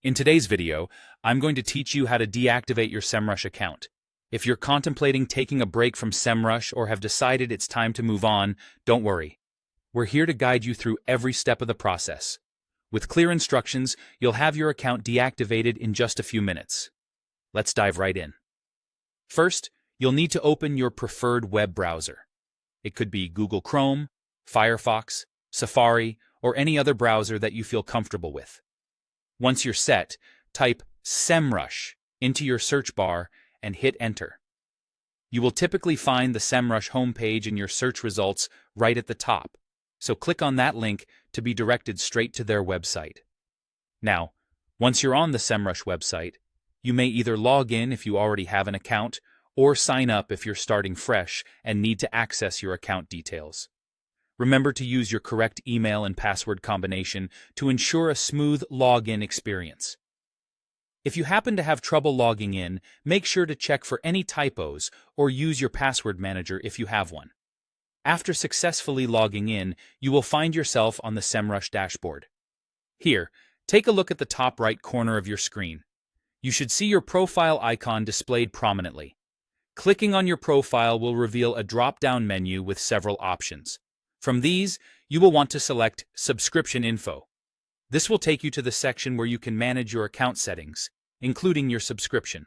In today's video, I'm going to teach you how to deactivate your Semrush account. If you're contemplating taking a break from Semrush or have decided it's time to move on, don't worry. We're here to guide you through every step of the process. With clear instructions, you'll have your account deactivated in just a few minutes. Let's dive right in. First, you'll need to open your preferred web browser. It could be Google Chrome, Firefox, Safari, or any other browser that you feel comfortable with. Once you're set, type Semrush into your search bar and hit enter. You will typically find the Semrush homepage in your search results right at the top, so click on that link to be directed straight to their website. Now, once you're on the Semrush website, you may either log in if you already have an account or sign up if you're starting fresh and need to access your account details. Remember to use your correct email and password combination to ensure a smooth login experience. If you happen to have trouble logging in, make sure to check for any typos or use your password manager if you have one. After successfully logging in, you will find yourself on the Semrush dashboard. Here, take a look at the top right corner of your screen. You should see your profile icon displayed prominently. Clicking on your profile will reveal a drop-down menu with several options. From these, you will want to select Subscription Info. This will take you to the section where you can manage your account settings, including your subscription.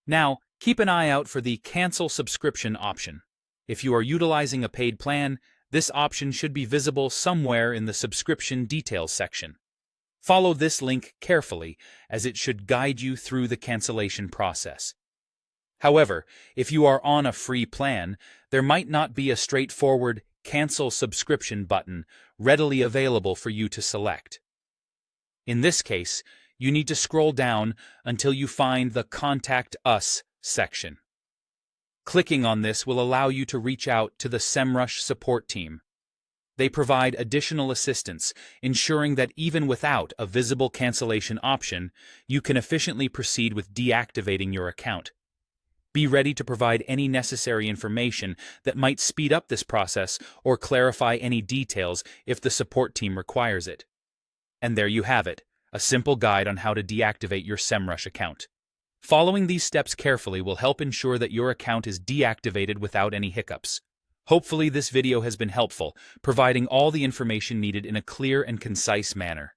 Now, keep an eye out for the Cancel Subscription option. If you are utilizing a paid plan, this option should be visible somewhere in the Subscription Details section. Follow this link carefully, as it should guide you through the cancellation process. However, if you are on a free plan, there might not be a straightforward Cancel Subscription button readily available for you to select. In this case, you need to scroll down until you find the Contact Us section. Clicking on this will allow you to reach out to the Semrush support team. They provide additional assistance, ensuring that even without a visible cancellation option, you can efficiently proceed with deactivating your account. Be ready to provide any necessary information that might speed up this process or clarify any details if the support team requires it. And there you have it, a simple guide on how to deactivate your Semrush account. Following these steps carefully will help ensure that your account is deactivated without any hiccups. Hopefully this video has been helpful, providing all the information needed in a clear and concise manner.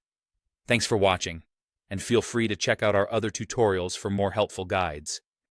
Thanks for watching, and feel free to check out our other tutorials for more helpful guides.